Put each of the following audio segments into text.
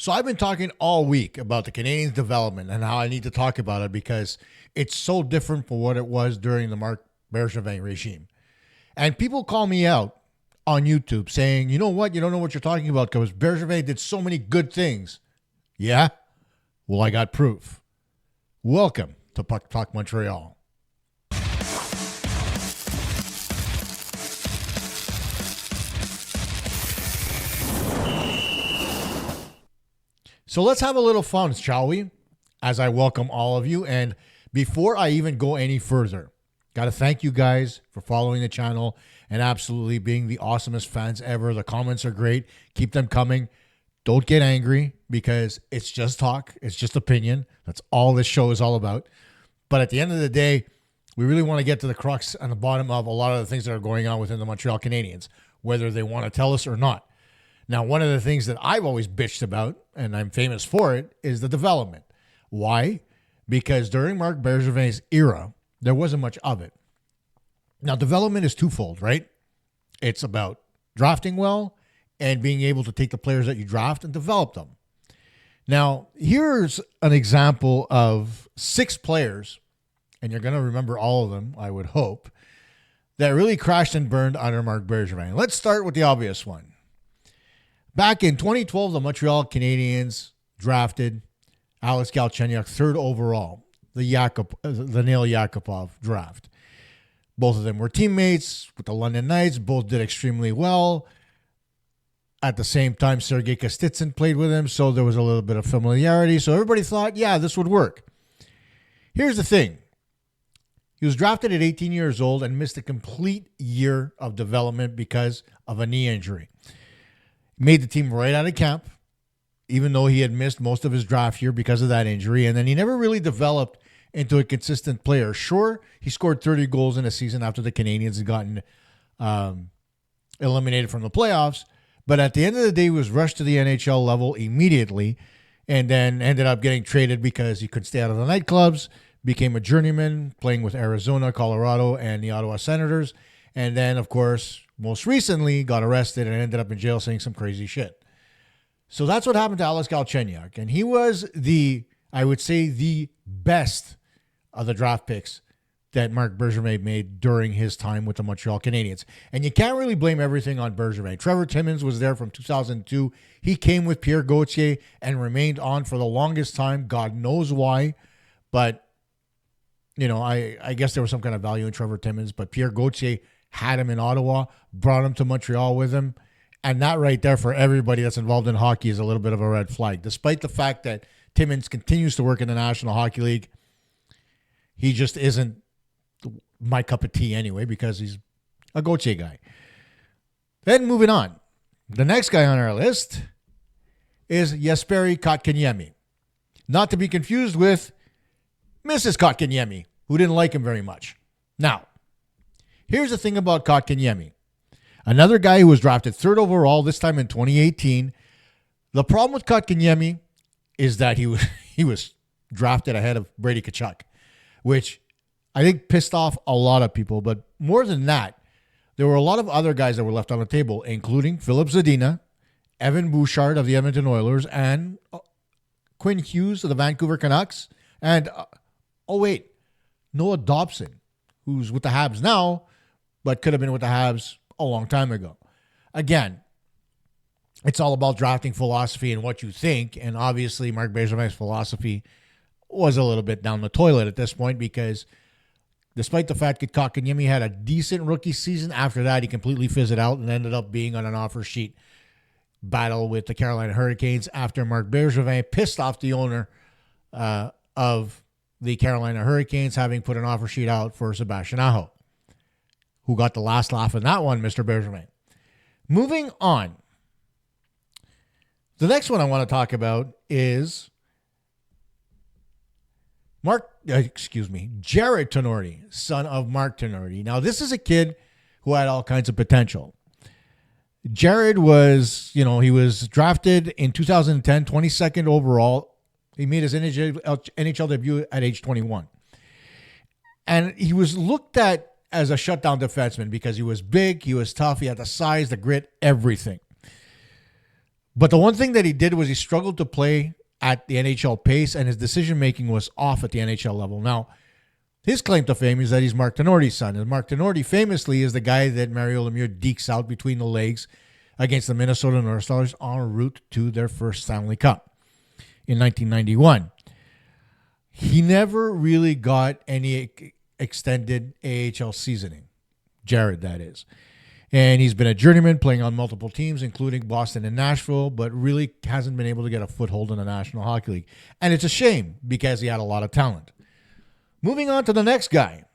So I've been talking all week about the Canadiens' development and how I need to talk about it because it's so different from what it was during the Marc Bergevin regime. And people call me out on YouTube saying, you know what? You don't know what you're talking about because Bergevin did so many good things. Yeah? Well, I got proof. Welcome to Puck Talk Montreal. So let's have a little fun, shall we? As I welcome all of you. And before I even go any further, got to thank you guys for following the channel and absolutely being the awesomest fans ever. The comments are great. Keep them coming. Don't get angry because it's just talk. It's just opinion. That's all this show is all about. But at the end of the day, we really want to get to the crux and the bottom of a lot of the things that are going on within the Montreal Canadiens, whether they want to tell us or not. Now, one of the things that I've always bitched about, and I'm famous for it, is the development. Why? Because during Marc Bergevin's era, there wasn't much of it. Now, development is twofold, right? It's about drafting well and being able to take the players that you draft and develop them. Now, here's an example of 6 players, and you're going to remember all of them, I would hope, that really crashed and burned under Marc Bergevin. Let's start with the obvious one. Back in 2012, the Montreal Canadiens drafted Alex Galchenyuk 3rd overall, the Nail Yakupov draft. Both of them were teammates with the London Knights. Both did extremely well. At the same time, Sergei Kostitsyn played with him, so there was a little bit of familiarity. So everybody thought, yeah, this would work. Here's the thing. He was drafted at 18 years old and missed a complete year of development because of a knee injury. Made the team right out of camp, even though he had missed most of his draft year because of that injury. And then he never really developed into a consistent player. Sure, he scored 30 goals in a season after the Canadiens had gotten eliminated from the playoffs. But at the end of the day, he was rushed to the NHL level immediately and then ended up getting traded because he couldn't stay out of the nightclubs, became a journeyman playing with Arizona, Colorado, and the Ottawa Senators. And then, of course, most recently got arrested and ended up in jail saying some crazy shit. So that's what happened to Alex Galchenyuk. And he was I would say, the best of the draft picks that Marc Bergevin made during his time with the Montreal Canadiens. And you can't really blame everything on Bergevin. Trevor Timmins was there from 2002. He came with Pierre Gauthier and remained on for the longest time. God knows why. But, you know, I guess there was some kind of value in Trevor Timmins. But Pierre Gauthier had him in Ottawa, brought him to Montreal with him. And that right there for everybody that's involved in hockey is a little bit of a red flag. Despite the fact that Timmins continues to work in the National Hockey League, he just isn't my cup of tea anyway because he's a Gauthier guy. Then moving on. The next guy on our list is Jesperi Kotkaniemi. Not to be confused with Mrs. Kotkaniemi, who didn't like him very much. Now, here's the thing about Kotkaniemi. Another guy who was drafted 3rd overall, this time in 2018. The problem with Kotkaniemi is that he was drafted ahead of Brady Tkachuk, which I think pissed off a lot of people. But more than that, there were a lot of other guys that were left on the table, including Philip Zadina, Evan Bouchard of the Edmonton Oilers, and Quinn Hughes of the Vancouver Canucks. And, Noah Dobson, who's with the Habs now, but could have been with the Habs a long time ago. Again, it's all about drafting philosophy and what you think. And obviously, Marc Bergevin's philosophy was a little bit down the toilet at this point because despite the fact that Kotkaniemi had a decent rookie season, after that, he completely fizzled out and ended up being on an offer sheet battle with the Carolina Hurricanes after Marc Bergevin pissed off the owner of the Carolina Hurricanes, having put an offer sheet out for Sebastian Aho, who got the last laugh in that one, Mr. Bergevin. Moving on. The next one I want to talk about is Jared Tenorti, son of Mark Tenorti. Now, this is a kid who had all kinds of potential. Jared was, he was drafted in 2010, 22nd overall. He made his NHL debut at age 21. And he was looked at as a shutdown defenseman because he was big, he was tough, he had the size, the grit, everything. But the one thing that he did was he struggled to play at the NHL pace, and his decision-making was off at the NHL level. Now, his claim to fame is that he's Mark Tenorti's son. And Mark Tenorti famously is the guy that Mario Lemieux dekes out between the legs against the Minnesota North Stars en route to their first Stanley Cup in 1991. He never really got any extended AHL seasoning. Jared, that is. And he's been a journeyman playing on multiple teams, including Boston and Nashville, but really hasn't been able to get a foothold in the National Hockey League. And it's a shame because he had a lot of talent. Moving on to the next guy,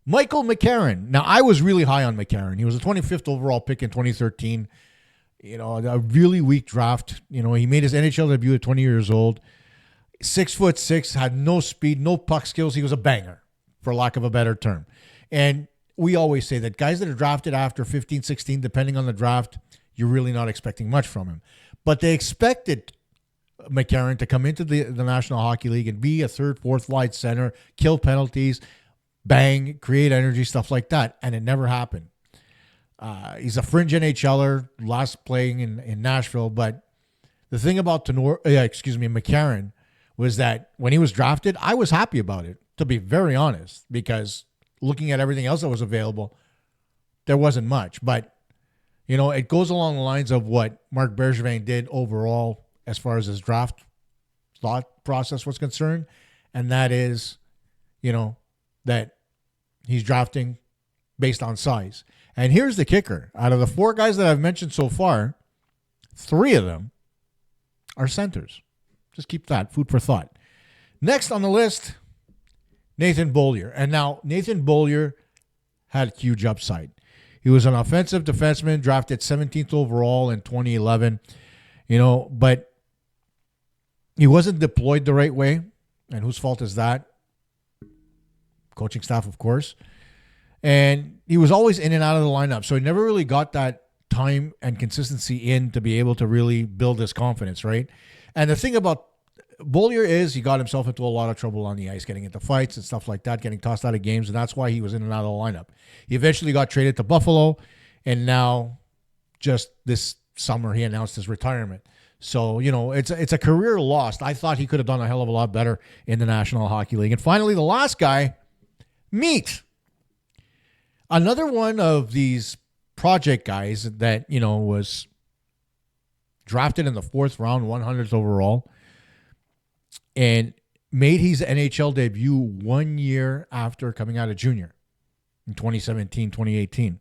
Michael McCarron. Now, I was really high on McCarron. He was a 25th overall pick in 2013. A really weak draft. He made his NHL debut at 20 years old. 6'6", had no speed, no puck skills. He was a banger, for lack of a better term. And we always say that guys that are drafted after 15, 16, depending on the draft, you're really not expecting much from him. But they expected McCarron to come into the National Hockey League and be a third, fourth line center, kill penalties, bang, create energy, stuff like that. And it never happened. He's a fringe NHLer, last playing in Nashville. But the thing about McCarron was that when he was drafted, I was happy about it, to be very honest, because looking at everything else that was available, there wasn't much. But, it goes along the lines of what Marc Bergevin did overall as far as his draft thought process was concerned. And that is, that he's drafting based on size. And here's the kicker. Out of the 4 guys that I've mentioned so far, 3 of them are centers. Just keep that, food for thought. Next on the list, Nathan Beaulieu. And now, Nathan Beaulieu had huge upside. He was an offensive defenseman, drafted 17th overall in 2011. But he wasn't deployed the right way. And whose fault is that? Coaching staff, of course. And he was always in and out of the lineup. So he never really got that time and consistency in to be able to really build his confidence, right? And the thing about Beaulieu is he got himself into a lot of trouble on the ice, getting into fights and stuff like that, getting tossed out of games, and that's why he was in and out of the lineup. He eventually got traded to Buffalo, and now just this summer he announced his retirement. So, it's a career lost. I thought he could have done a hell of a lot better in the National Hockey League. And finally, the last guy, Meat. Another one of these project guys that, was drafted in the 4th round, 100th overall, and made his NHL debut 1 year after coming out of junior in 2017, 2018.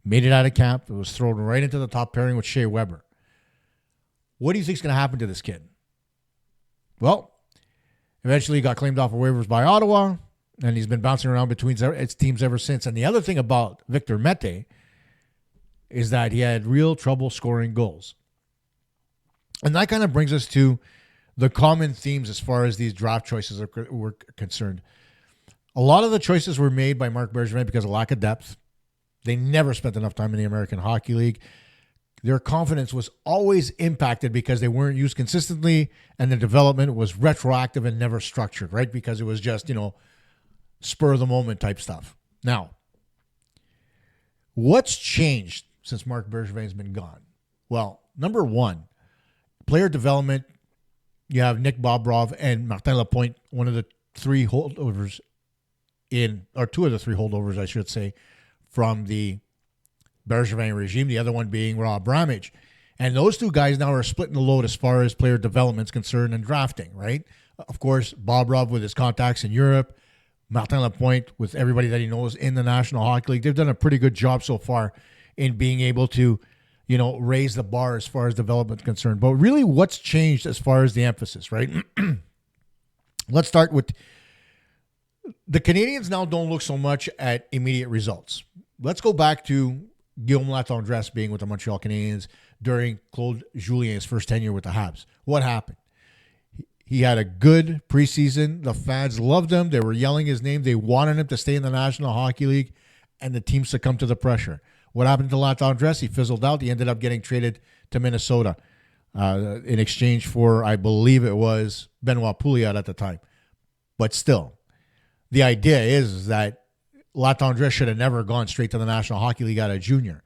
Made it out of camp. It was thrown right into the top pairing with Shea Weber. What do you think is going to happen to this kid? Well, eventually he got claimed off of waivers by Ottawa, and he's been bouncing around between its teams ever since. And the other thing about Victor Mete is that he had real trouble scoring goals. And that kind of brings us to the common themes as far as these draft choices were concerned. A lot of the choices were made by Marc Bergevin because of lack of depth. They never spent enough time in the American Hockey League. Their confidence was always impacted because they weren't used consistently, and the development was retroactive and never structured, right? Because it was just, spur of the moment type stuff. Now, what's changed since Marc Bergevin's been gone? Well, number one, player development. You have Nick Bobrov and Martin Lapointe, one of the 3 holdovers or 2 of the 3 holdovers, I should say, from the Bergevin regime, the other one being Rob Ramage. And those 2 guys now are splitting the load as far as player development is concerned and drafting, right? Of course, Bobrov with his contacts in Europe, Martin Lapointe with everybody that he knows in the National Hockey League. They've done a pretty good job so far in being able to, raise the bar as far as development is concerned. But really, what's changed as far as the emphasis, right? Let's start with the Canadiens now don't look so much at immediate results. Let's go back to Guillaume Latendresse being with the Montreal Canadiens during Claude Julien's first tenure with the Habs. What happened? He had a good preseason. The fans loved him. They were yelling his name. They wanted him to stay in the National Hockey League, and the team succumbed to the pressure. What happened to Latendresse? He fizzled out. He ended up getting traded to Minnesota in exchange for, I believe it was, Benoit Pouliot at the time. But still, the idea is that Latendresse should have never gone straight to the National Hockey League out of junior.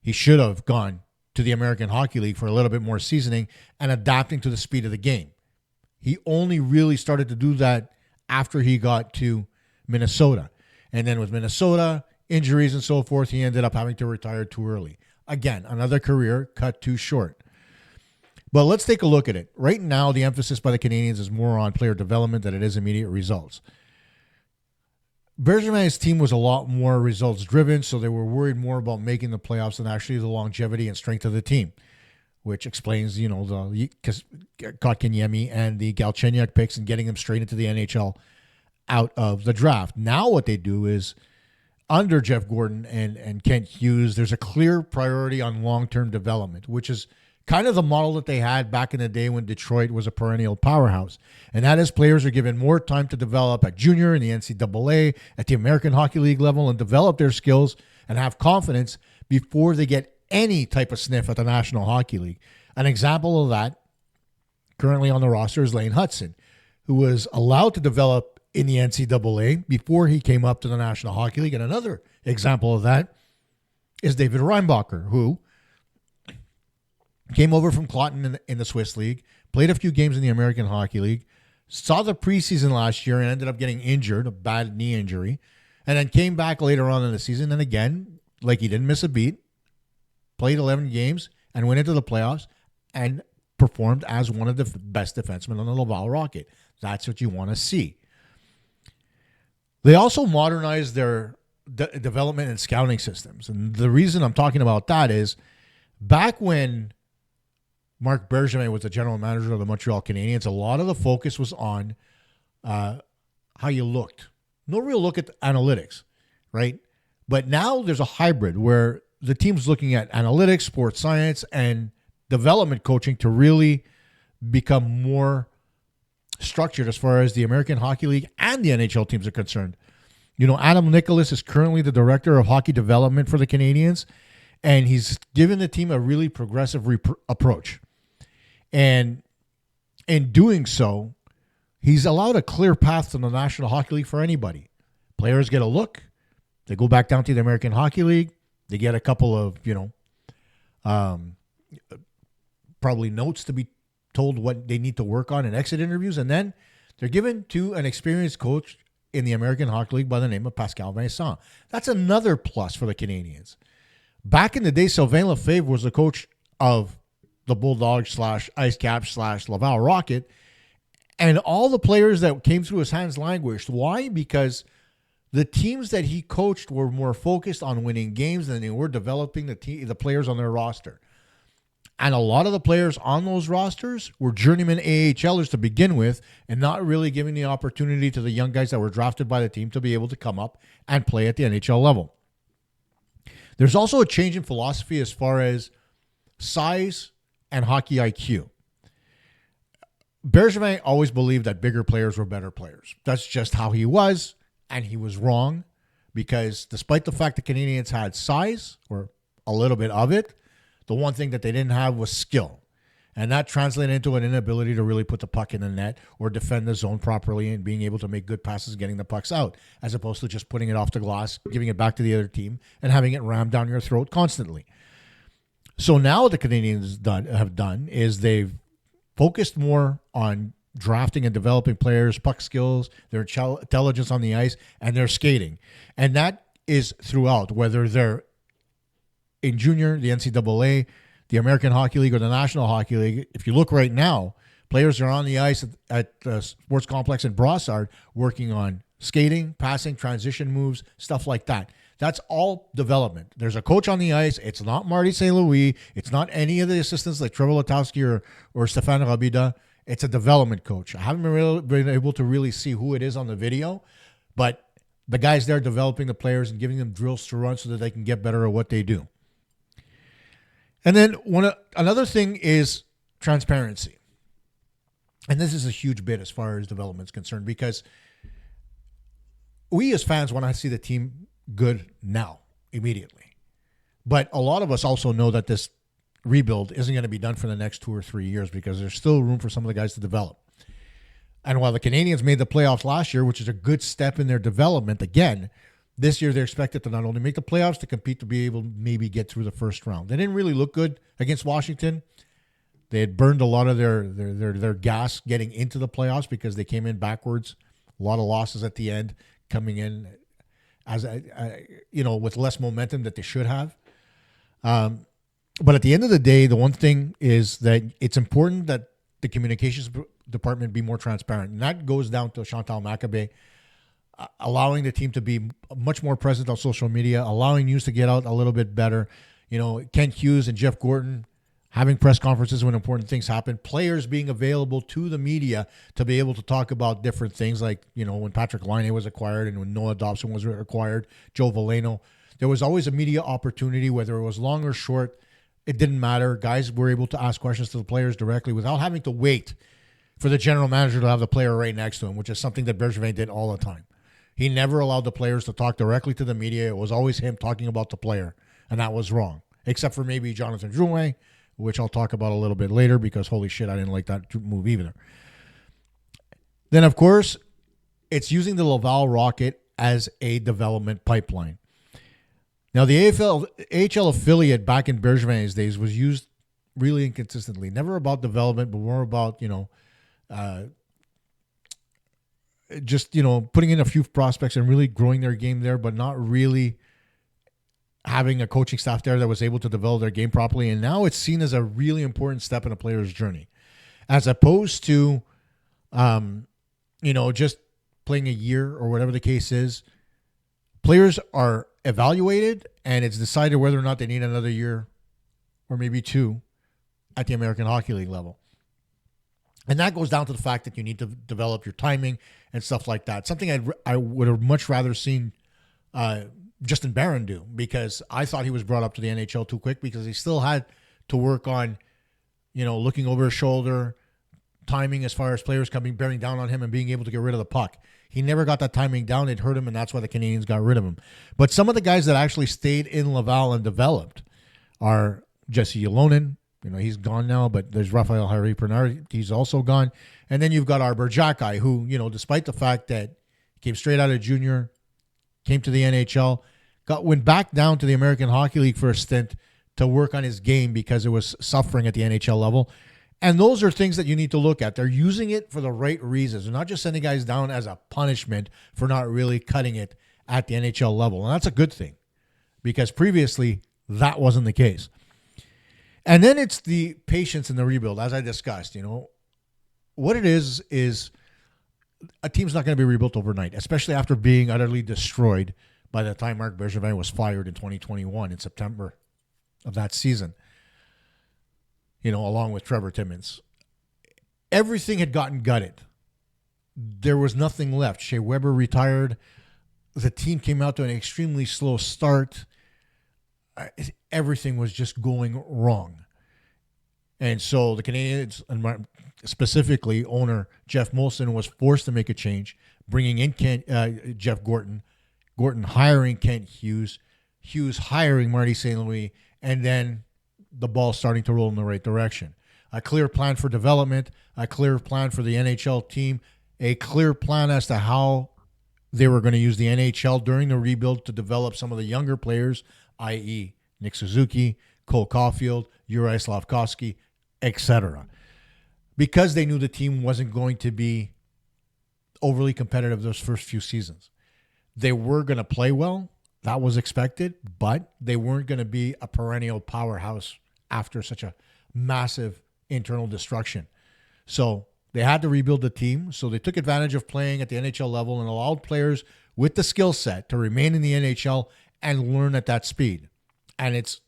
He should have gone to the American Hockey League for a little bit more seasoning and adapting to the speed of the game. He only really started to do that after he got to Minnesota. And then with Minnesota, injuries and so forth, he ended up having to retire too early. Again, another career cut too short. But let's take a look at it. Right now, the emphasis by the Canadiens is more on player development than it is immediate results. Bergevin's team was a lot more results driven, so they were worried more about making the playoffs than actually the longevity and strength of the team, which explains, the Kotkaniemi and the Galchenyuk picks and getting them straight into the NHL out of the draft. Now what they do is, under Jeff Gorton and Kent Hughes, there's a clear priority on long-term development, which is kind of the model that they had back in the day when Detroit was a perennial powerhouse. And that is, players are given more time to develop at junior, in the NCAA, at the American Hockey League level, and develop their skills and have confidence before they get any type of sniff at the National Hockey League. An example of that currently on the roster is Lane Hutson, who was allowed to develop in the NCAA before he came up to the National Hockey League. And another example of that is David Reinbacher, who came over from Kloten in the Swiss League, played a few games in the American Hockey League, saw the preseason last year and ended up getting injured, a bad knee injury, and then came back later on in the season. And again, like he didn't miss a beat, played 11 games and went into the playoffs and performed as one of the best defensemen on the Laval Rocket. That's what you want to see. They also modernized their development and scouting systems. And the reason I'm talking about that is back when Marc Bergevin was the general manager of the Montreal Canadiens, a lot of the focus was on how you looked. No real look at analytics, right? But now there's a hybrid where the team's looking at analytics, sports science, and development coaching to really become more structured as far as the American Hockey League and the NHL teams are concerned. Adam Nicholas is currently the director of hockey development for the Canadiens, and he's given the team a really progressive approach. And in doing so, he's allowed a clear path to the National Hockey League for anybody. Players get a look. They go back down to the American Hockey League. They get a couple of, probably notes to be told what they need to work on in exit interviews. And then they're given to an experienced coach in the American Hockey League by the name of Pascal Vincent. That's another plus for the Canadiens. Back in the day, Sylvain Lefebvre was the coach of the Bulldogs / Ice Caps / Laval Rocket. And all the players that came through his hands languished. Why? Because the teams that he coached were more focused on winning games than they were developing the players on their roster. And a lot of the players on those rosters were journeyman AHLers to begin with, and not really giving the opportunity to the young guys that were drafted by the team to be able to come up and play at the NHL level. There's also a change in philosophy as far as size and hockey IQ. Bergevin always believed that bigger players were better players. That's just how he was, and he was wrong, because despite the fact the Canadiens had size, or a little bit of it, the one thing that they didn't have was skill. And that translated into an inability to really put the puck in the net or defend the zone properly and being able to make good passes, getting the pucks out, as opposed to just putting it off the glass, giving it back to the other team, and having it rammed down your throat constantly. So now what the Canadiens have done is they've focused more on drafting and developing players, puck skills, their intelligence on the ice, and their skating. And that is throughout, whether they're in junior, the NCAA, the American Hockey League, or the National Hockey League. If you look right now, players are on the ice at the sports complex in Brossard working on skating, passing, transition moves, stuff like that. That's all development. There's a coach on the ice. It's not Marty St. Louis. It's not any of the assistants like Trevor Letowski or Stefan Rabida. It's a development coach. I haven't been able to really see who it is on the video, but the guy's there developing the players and giving them drills to run so that they can get better at what they do. And then another thing is transparency. And this is a huge bit as far as development is concerned, because we as fans want to see the team good now, immediately. But a lot of us also know that this rebuild isn't going to be done for the next 2 or 3 years, because there's still room for some of the guys to develop. And while the Canadiens made the playoffs last year, which is a good step in their development, again, This year, they're expected to not only make the playoffs, to compete to be able to maybe get through the first round. They didn't really look good against Washington. They had burned a lot of their gas getting into the playoffs because they came in backwards. A lot of losses at the end, coming in as with less momentum that they should have. But at the end of the day, the one thing is that it's important that the communications department be more transparent, and that goes down to Chantal Machabée, allowing the team to be much more present on social media, allowing news to get out a little bit better. Kent Hughes and Jeff Gorton having press conferences when important things happen, players being available to the media to be able to talk about different things, like, when Patrick Laine was acquired and when Noah Dobson was acquired, Joe Veleno. There was always a media opportunity, whether it was long or short. It didn't matter. Guys were able to ask questions to the players directly without having to wait for the general manager to have the player right next to him, which is something that Bergevin did all the time. He never allowed the players to talk directly to the media. It was always him talking about the player, and that was wrong, except for maybe Jonathan Drouin, which I'll talk about a little bit later because, holy shit, I didn't like that move either. Then, of course, it's using the Laval Rocket as a development pipeline. Now, the AHL affiliate back in Bergevin's days was used really inconsistently. Never about development, but more about, putting in a few prospects and really growing their game there, but not really having a coaching staff there that was able to develop their game properly. And now it's seen as a really important step in a player's journey, as opposed to, just playing a year or whatever the case is. Players are evaluated, and it's decided whether or not they need another year or maybe two at the American Hockey League level. And that goes down to the fact that you need to develop your timing and stuff like that. Something I would have much rather seen Justin Barron do, because I thought he was brought up to the NHL too quick, because he still had to work on, looking over his shoulder, timing as far as players bearing down on him and being able to get rid of the puck. He never got that timing down. It hurt him, and that's why the Canadiens got rid of him. But some of the guys that actually stayed in Laval and developed are Jesse Ylonen. He's gone now, but there's Raphael Harry-Bernard. He's also gone. And then you've got Arbor Xhekaj, who, despite the fact that he came straight out of junior, came to the NHL, went back down to the American Hockey League for a stint to work on his game because it was suffering at the NHL level. And those are things that you need to look at. They're using it for the right reasons. They're not just sending guys down as a punishment for not really cutting it at the NHL level. And that's a good thing, because previously that wasn't the case. And then it's the patience in the rebuild, as I discussed. What it is a team's not going to be rebuilt overnight, especially after being utterly destroyed by the time Marc Bergevin was fired in 2021 in September of that season, along with Trevor Timmins. Everything had gotten gutted. There was nothing left. Shea Weber retired. The team came out to an extremely slow start. Everything was just going wrong. And so the Canadiens, and specifically owner Jeff Molson, was forced to make a change, bringing in Jeff Gorton, Gorton hiring Kent Hughes, Hughes hiring Marty St. Louis, and then the ball starting to roll in the right direction. A clear plan for development, a clear plan for the NHL team, a clear plan as to how they were going to use the NHL during the rebuild to develop some of the younger players, i.e. Nick Suzuki, Cole Caulfield, Juraj Slafkovsky, etc. Because they knew the team wasn't going to be overly competitive those first few seasons. They were going to play well. That was expected, but they weren't going to be a perennial powerhouse after such a massive internal destruction. So they had to rebuild the team. So they took advantage of playing at the NHL level and allowed players with the skill set to remain in the NHL and learn at that speed. And it's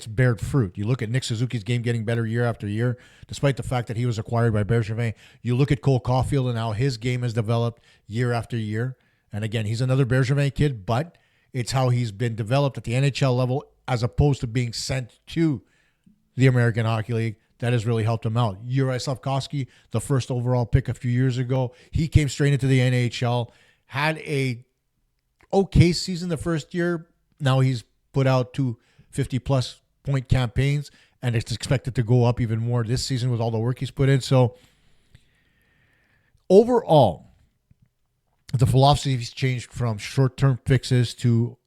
bared fruit. You look at Nick Suzuki's game getting better year after year, despite the fact that he was acquired by Bergevin. You look at Cole Caulfield and how his game has developed year after year. And again, he's another Bergevin kid, but it's how he's been developed at the NHL level as opposed to being sent to the American Hockey League. That has really helped him out. Juraj Slafkovsky, the first overall pick a few years ago, he came straight into the NHL, had a okay season the first year. Now he's put out 2 50-plus point campaigns, and it's expected to go up even more this season with all the work he's put in. So overall, the philosophy has changed from short-term fixes to,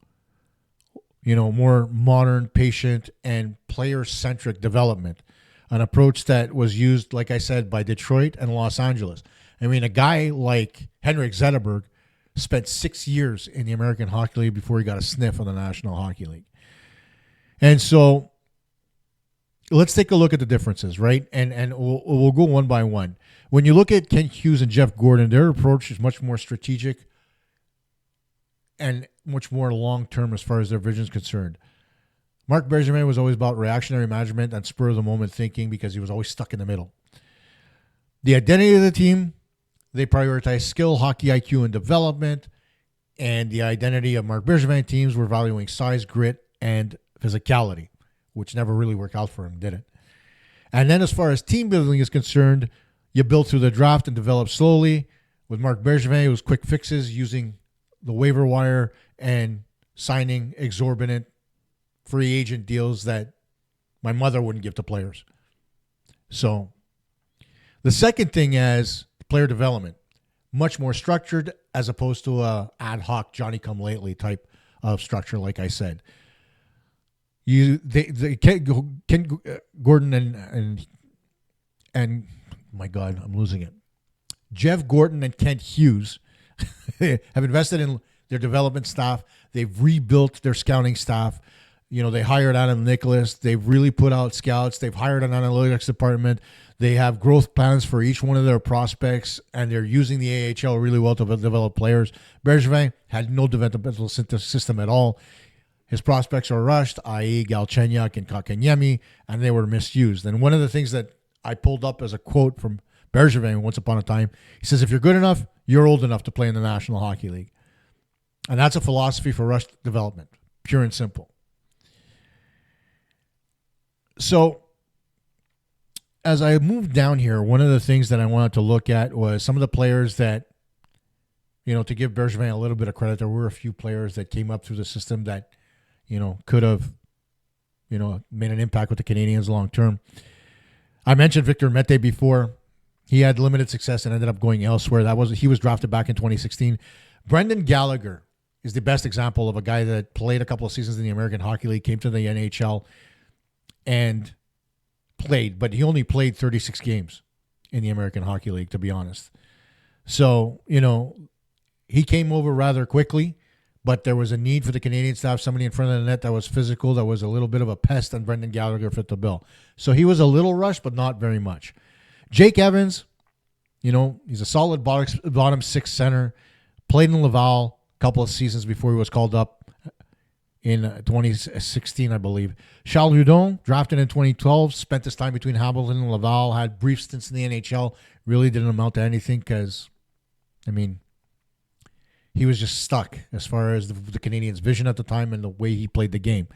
more modern, patient, and player-centric development. An approach that was used, like I said, by Detroit and Los Angeles. I mean, a guy like Henrik Zetterberg spent 6 years in the American Hockey League before he got a sniff of the National Hockey League. And so let's take a look at the differences, right? And we'll go one by one. When you look at Kent Hughes and Jeff Gorton, their approach is much more strategic and much more long-term as far as their vision is concerned. Marc Bergevin was always about reactionary management and spur-of-the-moment thinking because he was always stuck in the middle. The identity of the team, they prioritize skill, hockey IQ, and development. And the identity of Marc Bergevin teams were valuing size, grit, and physicality, which never really worked out for him, did it? And then as far as team building is concerned, you build through the draft and develop slowly. With Marc Bergevin, it was quick fixes using the waiver wire and signing exorbitant free agent deals that my mother wouldn't give to players. So the second thing is player development, much more structured as opposed to a ad hoc Johnny-come-lately type of structure, like I said. Gorton and my God, I'm losing it. Jeff Gorton and Kent Hughes have invested in their development staff. They've rebuilt their scouting staff. They hired Adam Nicholas. They've really put out scouts. They've hired an analytics department. They have growth plans for each one of their prospects, and they're using the AHL really well to develop players. Bergevin had no developmental system at all. His prospects are rushed, i.e. Galchenyuk and Kotkaniemi, and they were misused. And one of the things that I pulled up as a quote from Bergevin once upon a time, he says, if you're good enough, you're old enough to play in the National Hockey League. And that's a philosophy for rushed development, pure and simple. So as I moved down here, one of the things that I wanted to look at was some of the players that, to give Bergevin a little bit of credit, there were a few players that came up through the system that, could have, made an impact with the Canadiens long term. I mentioned Victor Mete before. He had limited success and ended up going elsewhere. He was drafted back in 2016. Brendan Gallagher is the best example of a guy that played a couple of seasons in the American Hockey League, came to the NHL, and played, but he only played 36 games in the American Hockey League, to be honest. So, he came over rather quickly, but there was a need for the Canadiens to have somebody in front of the net that was physical, that was a little bit of a pest, and Brendan Gallagher fit the bill. So he was a little rushed, but not very much. Jake Evans, he's a solid bottom six center, played in Laval a couple of seasons before he was called up in 2016, I believe. Charles Hudon, drafted in 2012, spent his time between Hamilton and Laval, had brief stints in the NHL, really didn't amount to anything because, he was just stuck as far as the Canadiens' vision at the time and the way he played the game.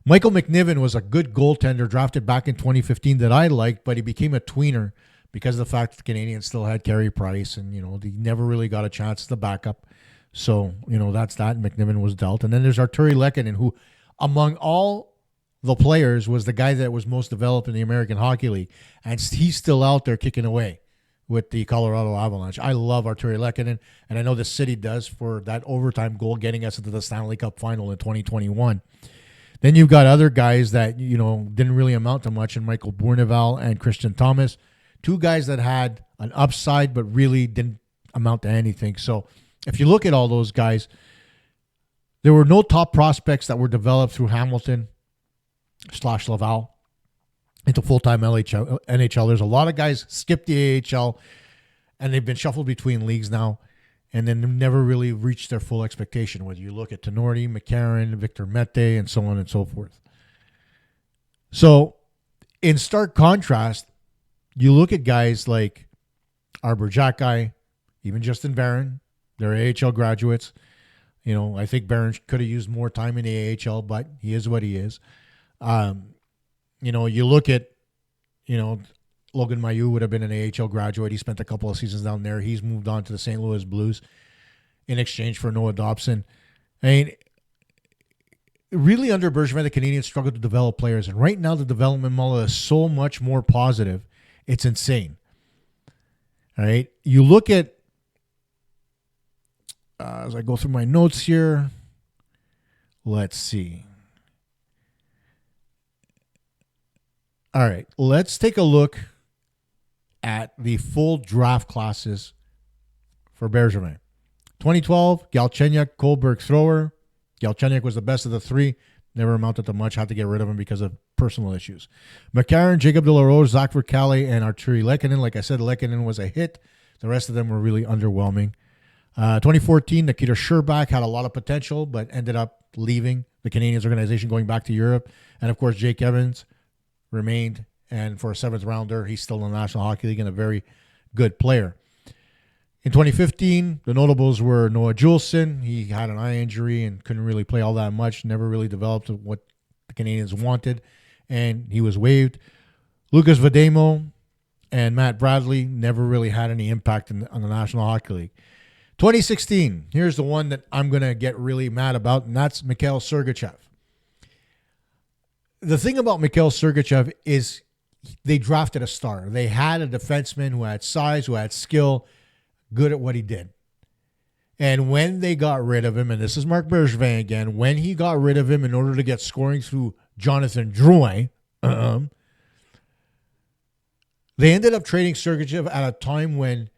Michael McNiven was a good goaltender drafted back in 2015 that I liked, but he became a tweener because of the fact that the Canadiens still had Carey Price and, he never really got a chance as the backup. So, that's that. McNiven was dealt. And then there's Arturi Lehkonen, who, among all the players, was the guy that was most developed in the American Hockey League. And he's still out there kicking away with the Colorado Avalanche. I love Arturi Lehkonen, and I know the city does for that overtime goal getting us into the Stanley Cup final in 2021. Then you've got other guys that, didn't really amount to much, and Michael Bourneval and Christian Thomas. Two guys that had an upside but really didn't amount to anything. So if you look at all those guys, there were no top prospects that were developed through Hamilton/Laval into full-time NHL. There's a lot of guys skipped the AHL, and they've been shuffled between leagues now, and then never really reached their full expectation, whether you look at Tenorti, McCarron, Victor Mete, and so on and so forth. So in stark contrast, you look at guys like Arbor Xhekaj, even Justin Barron. They're AHL graduates. I think Barron could have used more time in the AHL, but he is what he is. You look at, Logan Mailloux would have been an AHL graduate. He spent a couple of seasons down there. He's moved on to the St. Louis Blues in exchange for Noah Dobson. Really under Bergevin, the Canadiens struggled to develop players. And right now the development model is so much more positive. It's insane. All right. You look at As I go through my notes here, let's see. All right, let's take a look at the full draft classes for Bergevin. 2012, Galchenyuk, Kohlberg, Thrower. Galchenyuk was the best of the three. Never amounted to much. Had to get rid of him because of personal issues. McCarron, Jacob Delarose, Zach Verkalle, and Arturi Lehkonen. Like I said, Lehkonen was a hit. The rest of them were really underwhelming. 2014, Nikita Scherbak had a lot of potential, but ended up leaving the Canadiens organization, going back to Europe. And, of course, Jake Evans remained. And for a seventh rounder, he's still in the National Hockey League and a very good player. In 2015, the notables were Noah Juleson. He had an eye injury and couldn't really play all that much, never really developed what the Canadiens wanted, and he was waived. Lucas Vademo and Matt Bradley never really had any impact on the National Hockey League. 2016, here's the one that I'm going to get really mad about, and that's Mikhail Sergachev. The thing about Mikhail Sergachev is they drafted a star. They had a defenseman who had size, who had skill, good at what he did. And when they got rid of him, and this is Marc Bergevin again, when he got rid of him in order to get scoring through Jonathan Drouin, they ended up trading Sergachev at a time when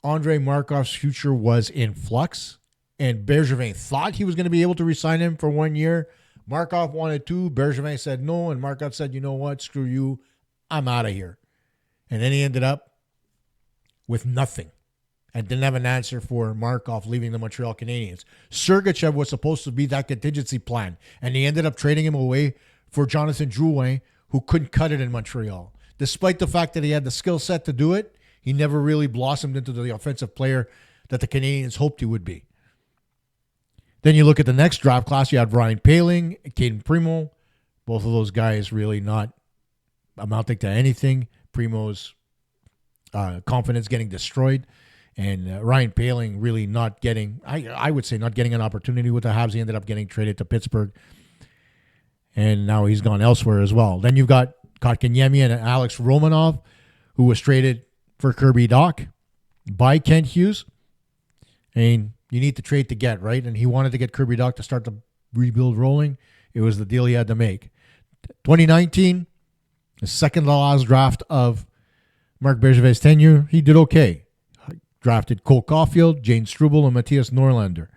Andrei Markov's future was in flux, and Bergevin thought he was going to be able to re-sign him for 1 year. Markov wanted to. Bergevin said no, and Markov said, you know what, screw you, I'm out of here. And then he ended up with nothing and didn't have an answer for Markov leaving the Montreal Canadiens. Sergachev was supposed to be that contingency plan, and he ended up trading him away for Jonathan Drouin, who couldn't cut it in Montreal. Despite the fact that he had the skill set to do it, he never really blossomed into the offensive player that the Canadiens hoped he would be. Then you look at the next draft class, you have Ryan Poehling, Caden Primo. Both of those guys really not amounting to anything. Primo's confidence getting destroyed. And Ryan Poehling really not getting, I would say, not getting an opportunity with the Habs. He ended up getting traded to Pittsburgh. And now he's gone elsewhere as well. Then you've got Kotkaniemi and Alex Romanov, who was traded for Kirby Dach by Kent Hughes. And you need to trade to get, right? And he wanted to get Kirby Dach to start the rebuild rolling. It was the deal he had to make. 2019, the second to last draft of Marc Bergevin's tenure, he did okay. Drafted Cole Caulfield, Jane Struble, and Matthias Norlander.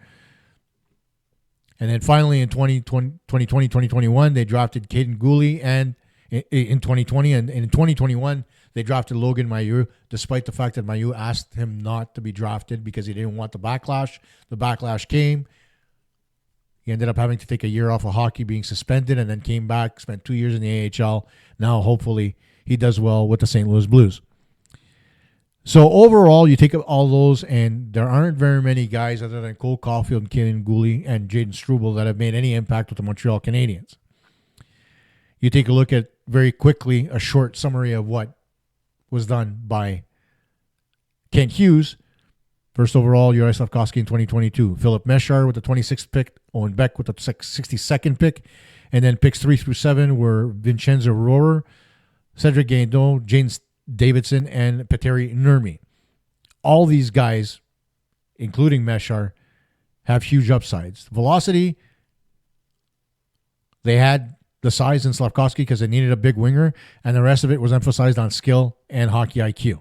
And then finally in 2020-2021, they drafted Caden Gooley and in 2020. And in 2021, they drafted Logan Mailloux, despite the fact that Mailloux asked him not to be drafted because he didn't want the backlash. The backlash came. He ended up having to take a year off of hockey, being suspended, and then came back, spent 2 years in the AHL. Now, hopefully, he does well with the St. Louis Blues. So, overall, you take all those, and there aren't very many guys other than Cole Caulfield and Caden Gooley and Jaden Struble that have made any impact with the Montreal Canadiens. You take a look at, very quickly, a short summary of what was done by Kent Hughes. First overall, Juraj Slafkovsky in 2022. Philip Meshar with the 26th pick. Owen Beck with the 62nd pick. And then picks 3 through 7 were Vincenzo Rohrer, Cedric Guindon, James Davidson, and Petteri Nurmi. All these guys, including Meshar, have huge upsides. Velocity, they had the size in Slafkovsky because they needed a big winger, and the rest of it was emphasized on skill and hockey IQ.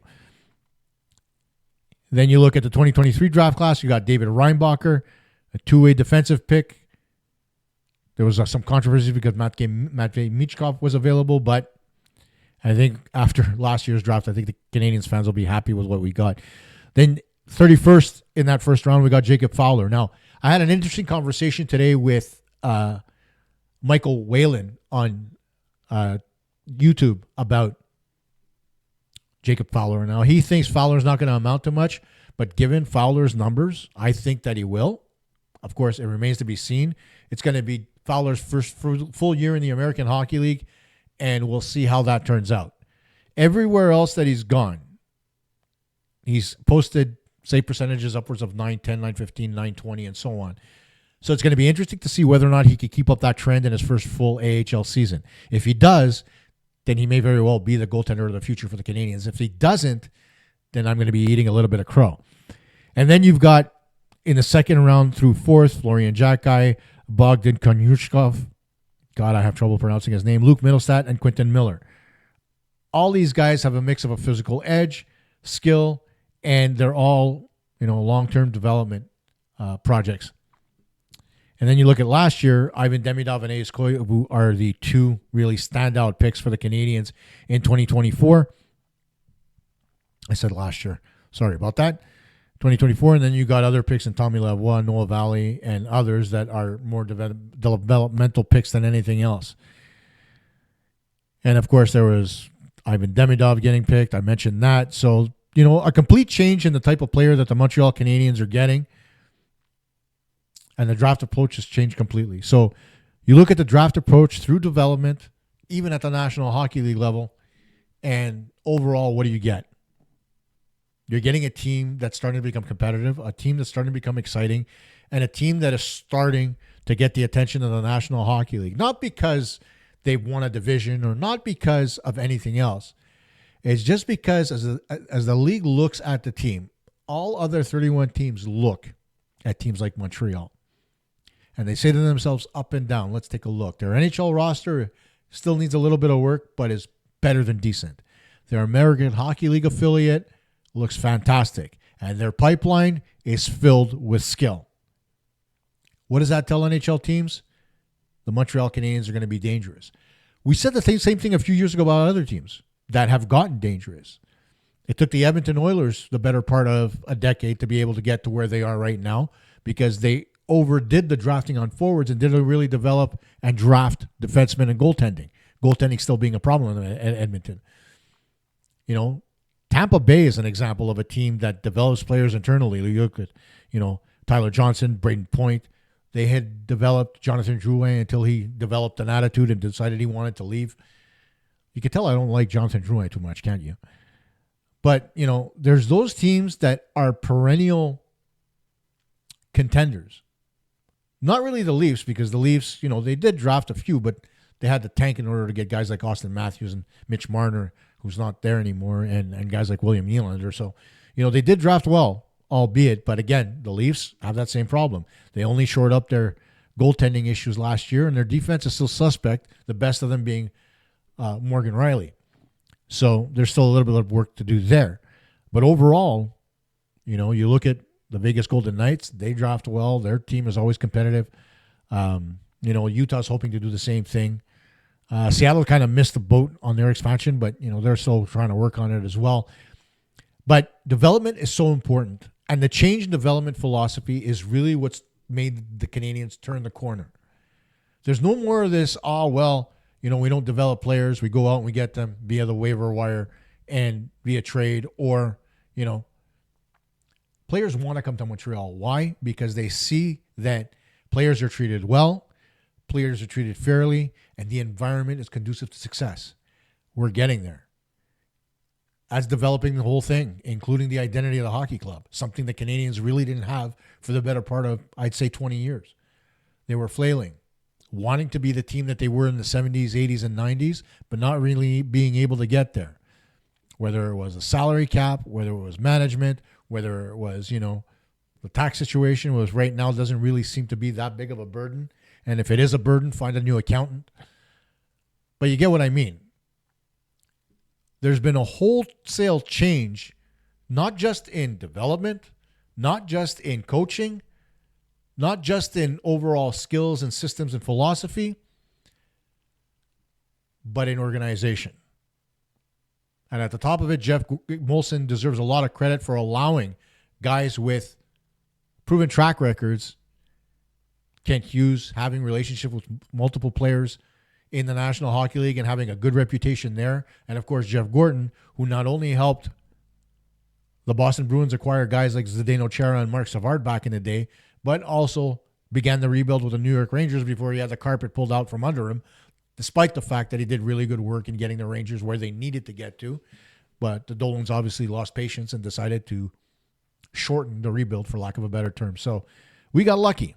Then you look at the 2023 draft class. You got David Reinbacher, a two-way defensive pick. There was some controversy because Matvei Michkov was available, but I think after last year's draft, I think the Canadiens fans will be happy with what we got. Then 31st in that first round, we got Jacob Fowler. Now, I had an interesting conversation today with Michael Whalen on YouTube about Jacob Fowler. Now, he thinks Fowler's not going to amount to much, but given Fowler's numbers, I think that he will. Of course, it remains to be seen. It's going to be Fowler's first full year in the American Hockey League, and we'll see how that turns out. Everywhere else that he's gone, he's posted save percentages upwards of 910, 915, 920, and so on. So it's going to be interesting to see whether or not he can keep up that trend in his first full AHL season. If he does, then he may very well be the goaltender of the future for the Canadiens. If he doesn't, then I'm going to be eating a little bit of crow. And then you've got In the second round through fourth, Florian Jacki, Bogdan Konyushkov, God, I have trouble pronouncing his name, Luke Middlestat, and Quentin Miller. All these guys have a mix of a physical edge, skill, and they're all, long-term development projects. And then you look at last year, Ivan Demidov and Ace Koivu are the two really standout picks for the Canadiens in 2024. I said last year. Sorry about that. 2024, and then you got other picks in Tommy Lavoie, Noah Valley, and others that are more developmental picks than anything else. And, of course, there was Ivan Demidov getting picked. I mentioned that. So, a complete change in the type of player that the Montreal Canadiens are getting. And the draft approach has changed completely. So you look at the draft approach through development, even at the National Hockey League level, and overall, what do you get? You're getting a team that's starting to become competitive, a team that's starting to become exciting, and a team that is starting to get the attention of the National Hockey League. Not because they've won a division or not because of anything else. It's just because as the league looks at the team, all other 31 teams look at teams like Montreal. And they say to themselves up and down, let's take a look. Their NHL roster still needs a little bit of work, but is better than decent. Their American Hockey League affiliate looks fantastic. And their pipeline is filled with skill. What does that tell NHL teams? The Montreal Canadiens are going to be dangerous. We said the same thing a few years ago about other teams that have gotten dangerous. It took the Edmonton Oilers the better part of a decade to be able to get to where they are right now because they overdid the drafting on forwards and didn't really develop and draft defensemen and goaltending. Goaltending still being a problem in Edmonton. Tampa Bay is an example of a team that develops players internally. You look at, Tyler Johnson, Braden Point. They had developed Jonathan Drouin until he developed an attitude and decided he wanted to leave. You can tell I don't like Jonathan Drouin too much, can't you? But, there's those teams that are perennial contenders. Not really the Leafs, because the Leafs, they did draft a few, but they had to tank in order to get guys like Austin Matthews and Mitch Marner, who's not there anymore, and guys like William Nylander. So, they did draft well, albeit, but again, the Leafs have that same problem. They only shored up their goaltending issues last year, and their defense is still suspect, the best of them being Morgan Riley. So there's still a little bit of work to do there. But overall, you look at the Vegas Golden Knights, they draft well. Their team is always competitive. Utah's hoping to do the same thing. Seattle kind of missed the boat on their expansion, but, they're still trying to work on it as well. But development is so important. And the change in development philosophy is really what's made the Canadiens turn the corner. There's no more of this, we don't develop players. We go out and we get them via the waiver wire and via trade or, players want to come to Montreal. Why? Because they see that players are treated well, players are treated fairly, and the environment is conducive to success. We're getting there. That's developing the whole thing, including the identity of the hockey club, something the Canadiens really didn't have for the better part of, I'd say, 20 years. They were flailing, wanting to be the team that they were in the 70s, 80s, and 90s, but not really being able to get there. Whether it was a salary cap, whether it was management, whether it was, the tax situation was right now doesn't really seem to be that big of a burden. And if it is a burden, find a new accountant. But you get what I mean. There's been a wholesale change, not just in development, not just in coaching, not just in overall skills and systems and philosophy, but in organization. And at the top of it, Jeff Molson deserves a lot of credit for allowing guys with proven track records, Kent Hughes having relationship with multiple players in the National Hockey League and having a good reputation there. And, of course, Jeff Gorton, who not only helped the Boston Bruins acquire guys like Zdeno Chara and Mark Savard back in the day, but also began the rebuild with the New York Rangers before he had the carpet pulled out from under him, despite the fact that he did really good work in getting the Rangers where they needed to get to. But the Dolans obviously lost patience and decided to shorten the rebuild, for lack of a better term. So we got lucky.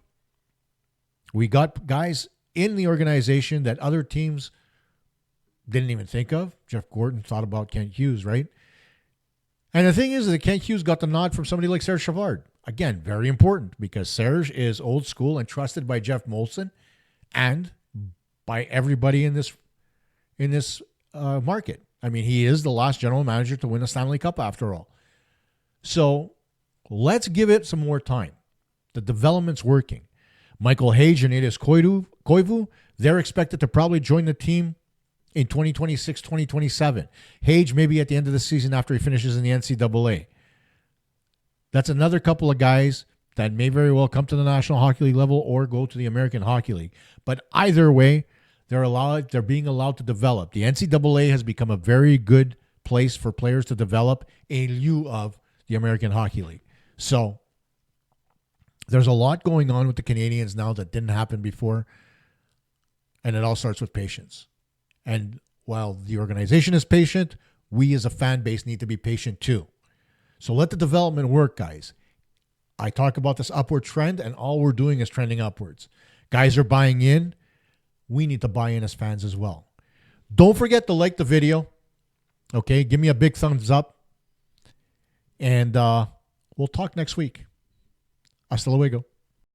We got guys in the organization that other teams didn't even think of. Jeff Gorton thought about Kent Hughes, right? And the thing is that Kent Hughes got the nod from somebody like Serge Savard. again, very important because Serge is old school and trusted by Jeff Molson and by everybody in this market. I mean, he is the last general manager to win a Stanley Cup after all. So let's give it some more time. The development's working. Michael Hage and Elias Koivu, they're expected to probably join the team in 2026, 2027. Hage maybe at the end of the season after he finishes in the NCAA. That's another couple of guys that may very well come to the National Hockey League level or go to the American Hockey League. But either way, they're being allowed to develop. The NCAA has become a very good place for players to develop in lieu of the American Hockey League. So there's a lot going on with the Canadiens now that didn't happen before. And it all starts with patience. And while the organization is patient, we as a fan base need to be patient too. So let the development work, guys. I talk about this upward trend, and all we're doing is trending upwards. Guys are buying in. We need to buy in as fans as well. Don't forget to like the video. Okay, give me a big thumbs up. And we'll talk next week. Hasta luego.